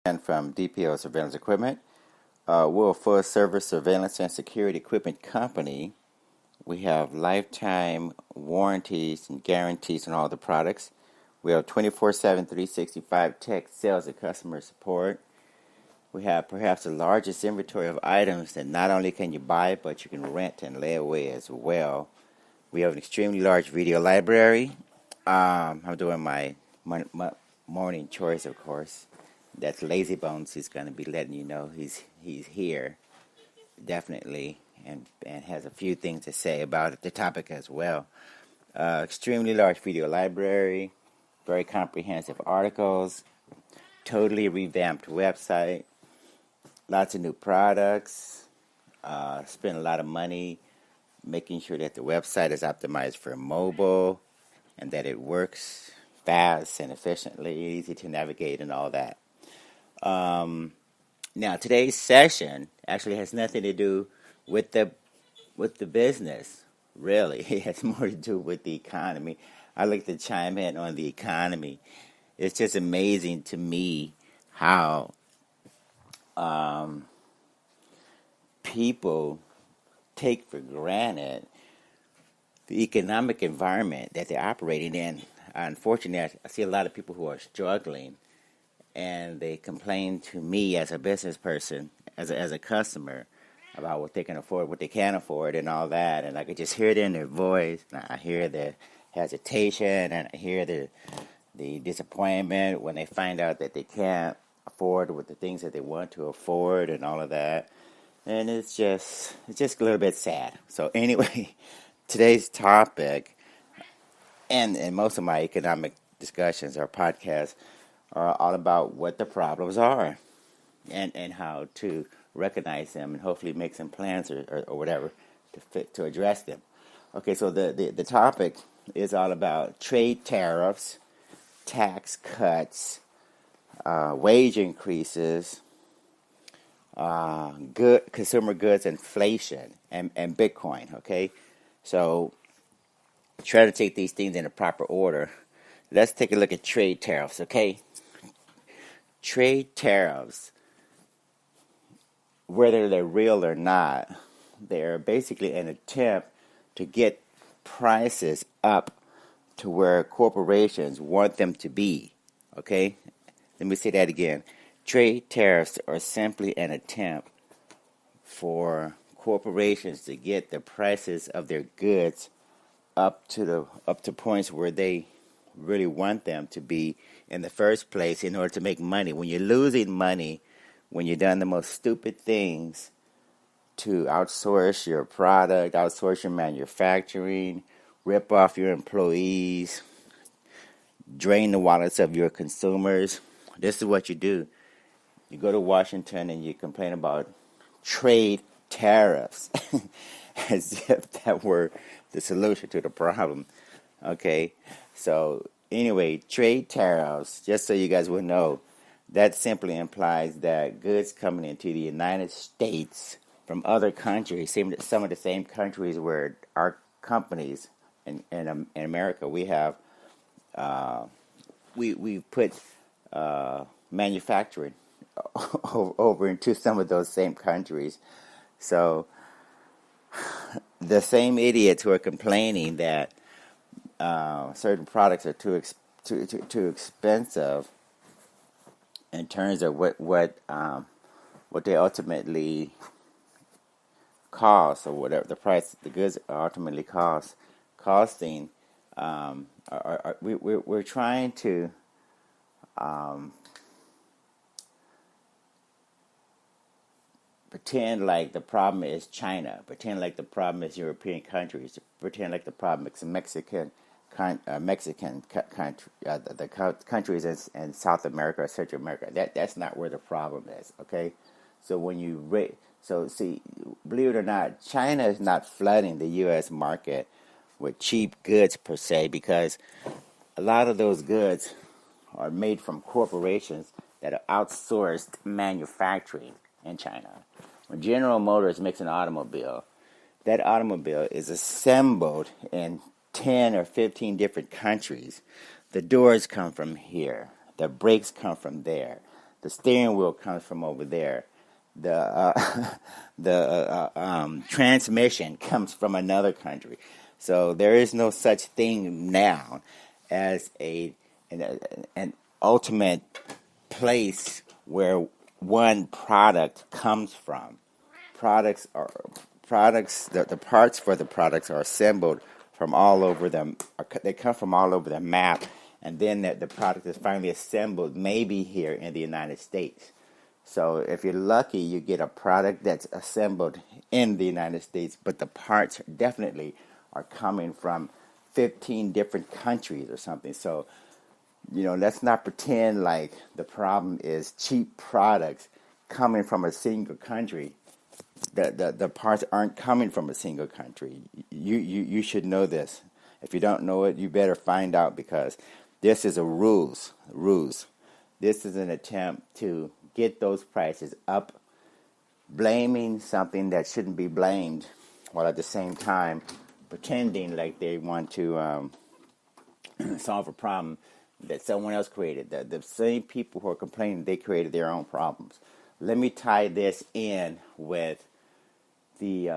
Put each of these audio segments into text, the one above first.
And from DPO Surveillance Equipment. We're a full-service surveillance and security equipment company. We have lifetime warranties and guarantees on all the products. We have 24/7, 365 tech sales and customer support. We have perhaps the largest inventory of items that not only can you buy, but you can rent and lay away as well. We have an extremely large video library. I'm doing my morning chores, of course. That's Lazy Bones. He's going to be letting you know he's here, definitely, and has a few things to say about the topic as well. Extremely large video library, very comprehensive articles, totally revamped website, lots of new products, spend a lot of money making sure that the website is optimized for mobile and that it works fast and efficiently, easy to navigate and all that. Now today's session actually has nothing to do with the business, really. It has more to do with the economy. I'd like to chime in on the economy. It's just amazing to me how people take for granted the economic environment that they're operating in. Unfortunately, I see a lot of people who are struggling, and they complain to me as a business person, as a customer, about what they can afford, what they can't afford, and all that. And I could just hear it in their voice. I hear the hesitation, and I hear the disappointment when they find out that they can't afford with the things that they want to afford, and all of that. And it's just a little bit sad. So anyway, today's topic, and most of my economic discussions or podcasts are all about what the problems are and how to recognize them and hopefully make some plans or whatever to address them. Okay, so the topic is all about trade tariffs, tax cuts, wage increases, good consumer goods inflation, and Bitcoin. Okay, so try to take these things in a proper order. Let's take a look at trade tariffs. Okay, trade tariffs, whether they're real or not, they're basically an attempt to get prices up to where corporations want them to be. Okay, let me say that again. Trade tariffs are simply an attempt for corporations to get the prices of their goods up to points where they really want them to be in the first place in order to make money. When you're losing money, when you've done the most stupid things to outsource your product, outsource your manufacturing, rip off your employees, drain the wallets of your consumers, this is what you do. You go to Washington and you complain about trade tariffs as if that were the solution to the problem. Okay, so anyway, trade tariffs, just so you guys will know, that simply implies that goods coming into the United States from other countries, some of the same countries where our companies in America, we have we put manufacturing over into some of those same countries. So the same idiots who are complaining that certain products are too expensive in terms of what they ultimately cost, or whatever the price the goods ultimately costing. We're trying to pretend like the problem is China, pretend like the problem is European countries, pretend like the problem is Mexican country, the countries in South America or Central America. That's not where the problem is. Okay, so when you see, believe it or not, China is not flooding the U.S. market with cheap goods per se, because a lot of those goods are made from corporations that are outsourced manufacturing in China. When General Motors makes an automobile, that automobile is assembled in 10 or 15 different countries. The doors come from here. The brakes come from there. The steering wheel comes from over there. The transmission comes from another country. So there is no such thing now as an ultimate place where one product comes from. The parts for the products are assembled from all over them. They come from all over the map, and then the product is finally assembled, maybe here in the United States. So if you're lucky, you get a product that's assembled in the United States, but the parts definitely are coming from 15 different countries or something. So, let's not pretend like the problem is cheap products coming from a single country. The parts aren't coming from a single country. You should know this. If you don't know it, you better find out, because this is a ruse. This is an attempt to get those prices up, blaming something that shouldn't be blamed, while at the same time pretending like they want to solve a problem that someone else created. The same people who are complaining, they created their own problems. Let me tie this in with the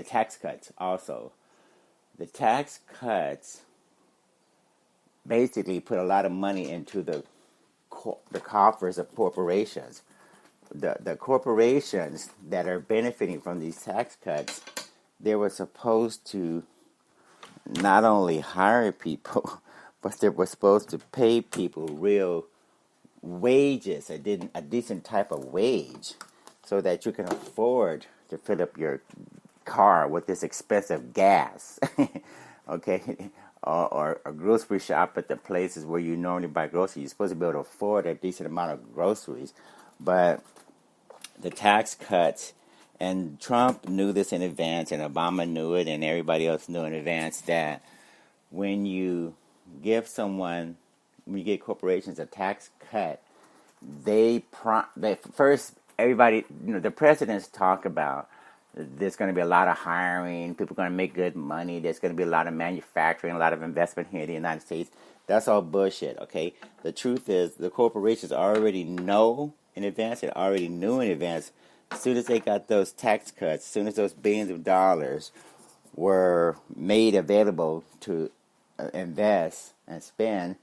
tax cuts also. The tax cuts basically put a lot of money into the coffers of corporations. The corporations that are benefiting from these tax cuts, they were supposed to not only hire people, but they were supposed to pay people real wages, a decent type of wage, so that you can afford to fill up your car with this expensive gas, okay, or a grocery shop at the places where you normally buy groceries. You're supposed to be able to afford a decent amount of groceries, but the tax cuts, and Trump knew this in advance, and Obama knew it, and everybody else knew in advance, that when you give corporations a tax cut, first, everybody, the presidents talk about there's going to be a lot of hiring, people are going to make good money, there's going to be a lot of manufacturing, a lot of investment here in the United States. That's all bullshit, okay? The truth is, the corporations already know in advance, and already knew in advance, as soon as they got those tax cuts, as soon as those billions of dollars were made available to invest and spend,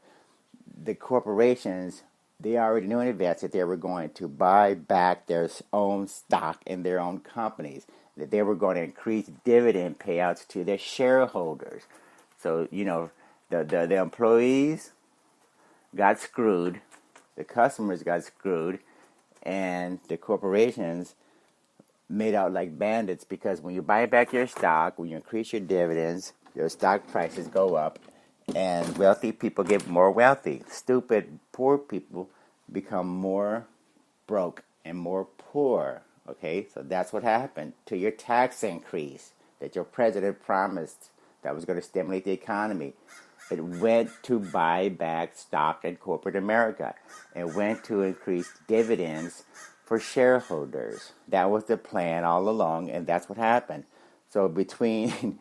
the corporations, they already knew in advance that they were going to buy back their own stock in their own companies, that they were going to increase dividend payouts to their shareholders. So, the employees got screwed, the customers got screwed, and the corporations made out like bandits, because when you buy back your stock, when you increase your dividends, your stock prices go up, and wealthy people get more wealthy. Stupid, poor people become more broke and more poor. Okay, so that's what happened to your tax increase that your president promised that was going to stimulate the economy. It went to buy back stock in corporate America. It went to increase dividends for shareholders. That was the plan all along, and that's what happened. So between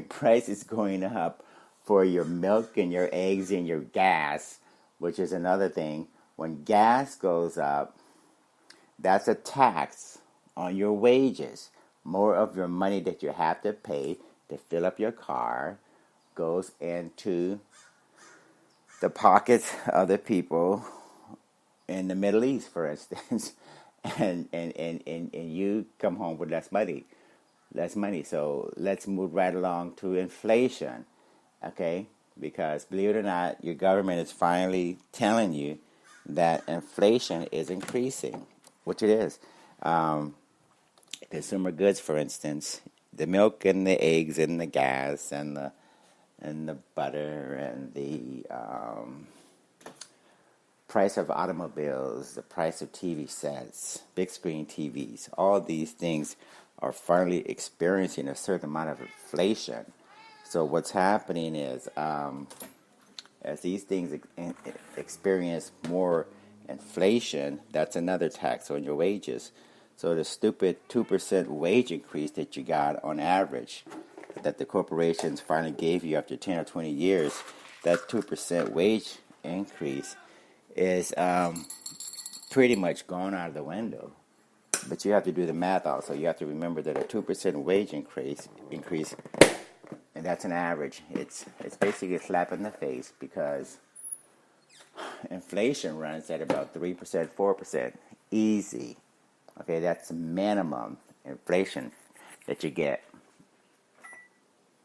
prices going up for your milk and your eggs and your gas, which is another thing, when gas goes up, that's a tax on your wages. More of your money that you have to pay to fill up your car goes into the pockets of the people in the Middle East, for instance, and you come home with less money. So let's move right along to inflation, okay? Because believe it or not, your government is finally telling you that inflation is increasing, which it is. Consumer goods, for instance, the milk and the eggs and the gas and the butter and the price of automobiles, the price of TV sets, big screen TVs, all these things are finally experiencing a certain amount of inflation. So what's happening is, as these things experience more inflation, that's another tax on your wages. So the stupid 2% wage increase that you got on average, that the corporations finally gave you after 10 or 20 years, that 2% wage increase is pretty much gone out of the window. But you have to do the math also. You have to remember that a 2% wage increase, and that's an average. It's basically a slap in the face because inflation runs at about 3%, 4%. Easy. Okay, that's minimum inflation that you get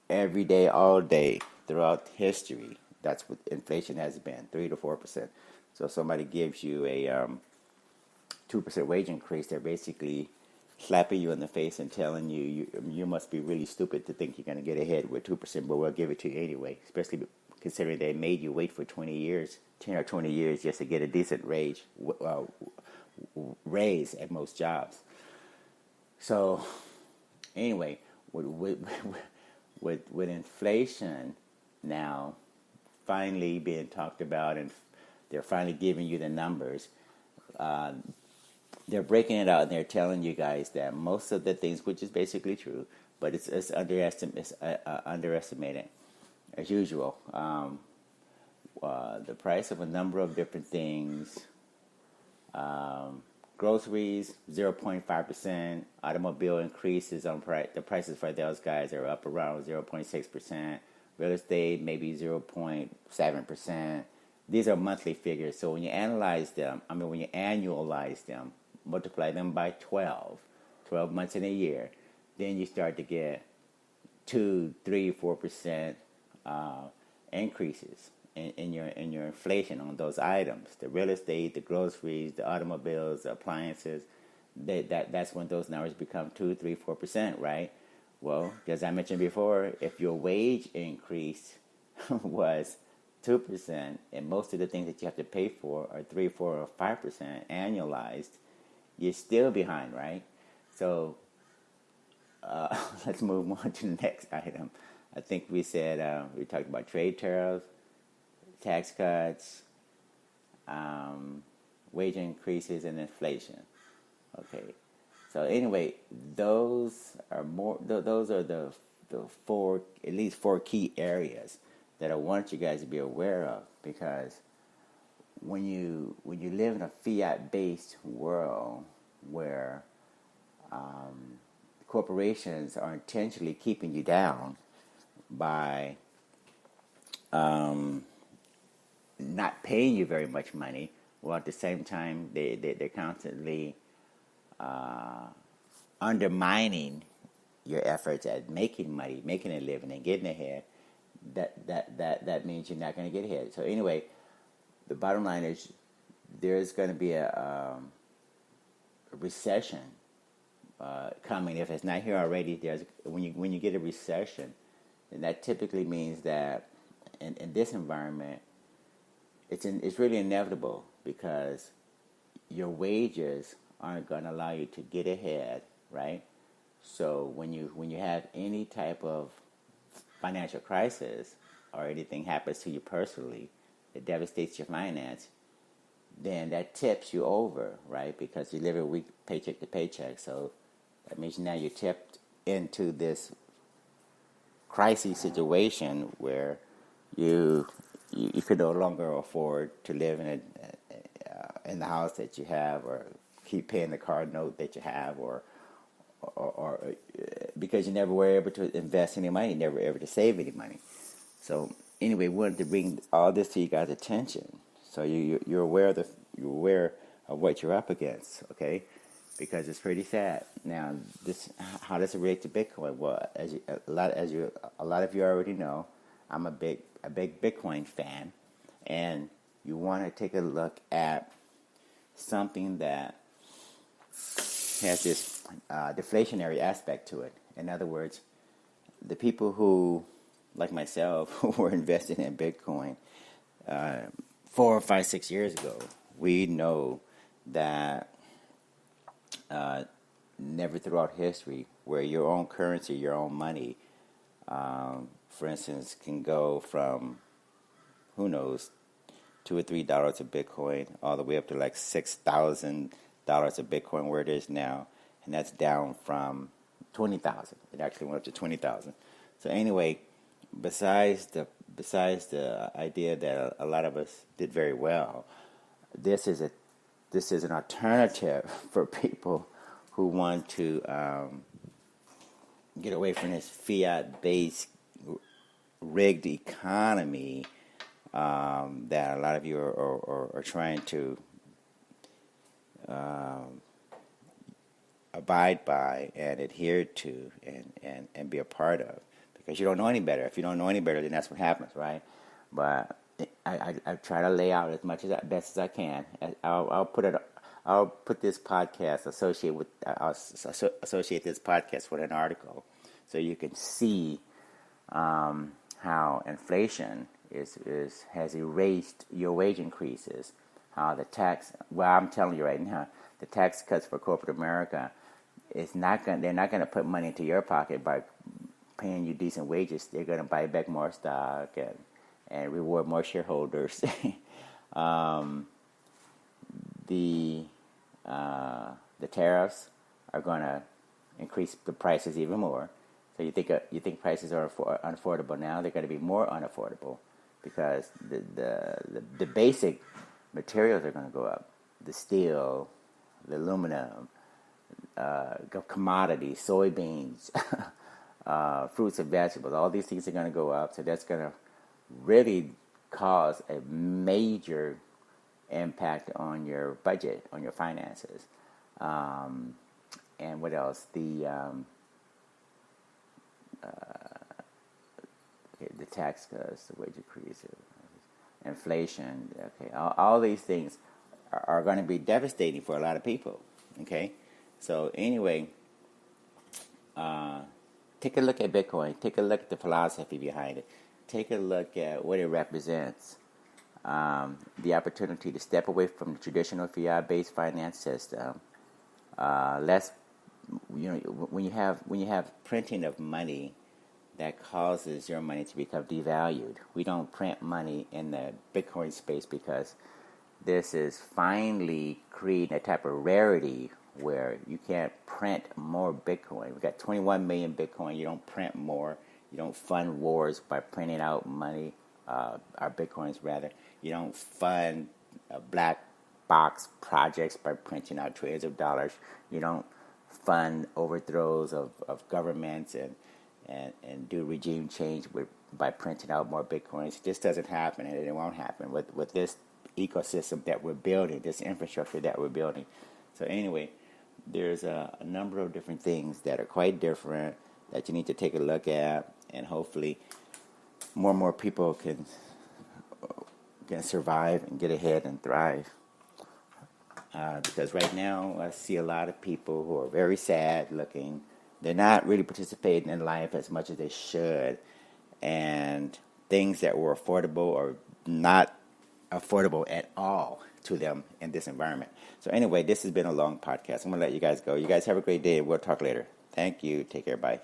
every day, all day, throughout history. That's what inflation has been, 3 to 4%. So if somebody gives you a 2% wage increase, they're basically slapping you in the face and telling you must be really stupid to think you're going to get ahead with 2%, but we'll give it to you anyway, especially considering they made you wait for 20 years, 10 or 20 years just to get a decent raise at most jobs. So anyway, with inflation now finally being talked about and they're finally giving you the numbers, they're breaking it out and they're telling you guys that most of the things, which is basically true, but it's underestimated as usual. The price of a number of different things. Groceries 0.5%. Automobile increases on price. The prices for those guys are up around 0.6%. Real estate maybe 0.7%. These are monthly figures. So when you annualize them, multiply them by 12 months in a year, then you start to get 2, 3, 4% increases in your inflation on those items. The real estate, the groceries, the automobiles, the appliances. That's when those numbers become 2, 3, 4%, right? Well, as I mentioned before, if your wage increase was 2%, and most of the things that you have to pay for are 3, 4, or 5% annualized, you're still behind, right? So let's move on to the next item. I think we said we talked about trade tariffs, tax cuts, wage increases, and inflation. Okay. So anyway, those are the four, at least 4 key areas that I want you guys to be aware of, because when you live in a fiat-based world where corporations are intentionally keeping you down by not paying you very much money, while at the same time they're constantly undermining your efforts at making money, making a living, and getting ahead, that means you're not going to get ahead. So anyway, the bottom line is there's going to be a recession coming. If it's not here already, when you get a recession, then that typically means that in this environment, it's really inevitable, because your wages aren't going to allow you to get ahead, right? So when you have any type of financial crisis or anything happens to you personally that devastates your finance, then that tips you over, right? Because you live a week paycheck to paycheck. So that means now you're tipped into this crisis situation where you could no longer afford to live in the house that you have, or keep paying the car note that you have, or because you never were able to invest any money, never able to save any money. So anyway, we wanted to bring all this to you guys' attention, so you're aware of what you're up against, okay? Because it's pretty sad. Now, how does it relate to Bitcoin? Well, a lot of you already know, I'm a big Bitcoin fan, and you want to take a look at something that has this deflationary aspect to it. In other words, the people who, like myself, who were investing in Bitcoin 4, 5, 6 years ago, we know that never throughout history where your own currency, your own money, for instance, can go from, who knows, $2 or $3 a Bitcoin all the way up to like $6,000 a Bitcoin, where it is now, and that's down from 20,000. It actually went up to 20,000. So anyway, besides the idea that a lot of us did very well, this is an alternative for people who want to get away from this fiat-based rigged economy that a lot of you are trying to abide by and adhere to and be a part of, because you don't know any better. If you don't know any better, then that's what happens, right? But I try to lay out as much as best as I can. I'll put this podcast associate this podcast with an article, so you can see how inflation has erased your wage increases. How the tax, well, I'm telling you right now, the tax cuts for corporate America they're not going to put money into your pocket by paying you decent wages. They're going to buy back more stock and reward more shareholders. The tariffs are going to increase the prices even more. So you think prices are unaffordable now? They're going to be more unaffordable because the basic materials are going to go up. The steel, the aluminum, commodities, soybeans, fruits and vegetables, all these things are going to go up. So that's going to really cause a major impact on your budget, on your finances. And what else? The tax cuts, the wage increase, inflation. Okay, all these things are going to be devastating for a lot of people. Okay, so anyway, take a look at Bitcoin. Take a look at the philosophy behind it. Take a look at what it represents. The opportunity to step away from the traditional fiat-based finance system. When you have printing of money, that causes your money to become devalued. We don't print money in the Bitcoin space because this is finally creating a type of rarity where you can't print more Bitcoin. We got 21 million Bitcoin. You don't print more. You don't fund wars by printing out money, our Bitcoins rather. You don't fund black box projects by printing out trillions of dollars. You don't fund overthrows of governments and do regime change by printing out more Bitcoins. It just doesn't happen, and it won't happen with this ecosystem that we're building, this infrastructure that we're building. So anyway, there's a number of different things that are quite different that you need to take a look at, and hopefully more and more people can survive and get ahead and thrive. Because right now I see a lot of people who are very sad looking. They're not really participating in life as much as they should, and things that were affordable are not affordable at all to them in this environment. So anyway, this has been a long podcast. I'm going to let you guys go. You guys have a great day. We'll talk later. Thank you. Take care. Bye.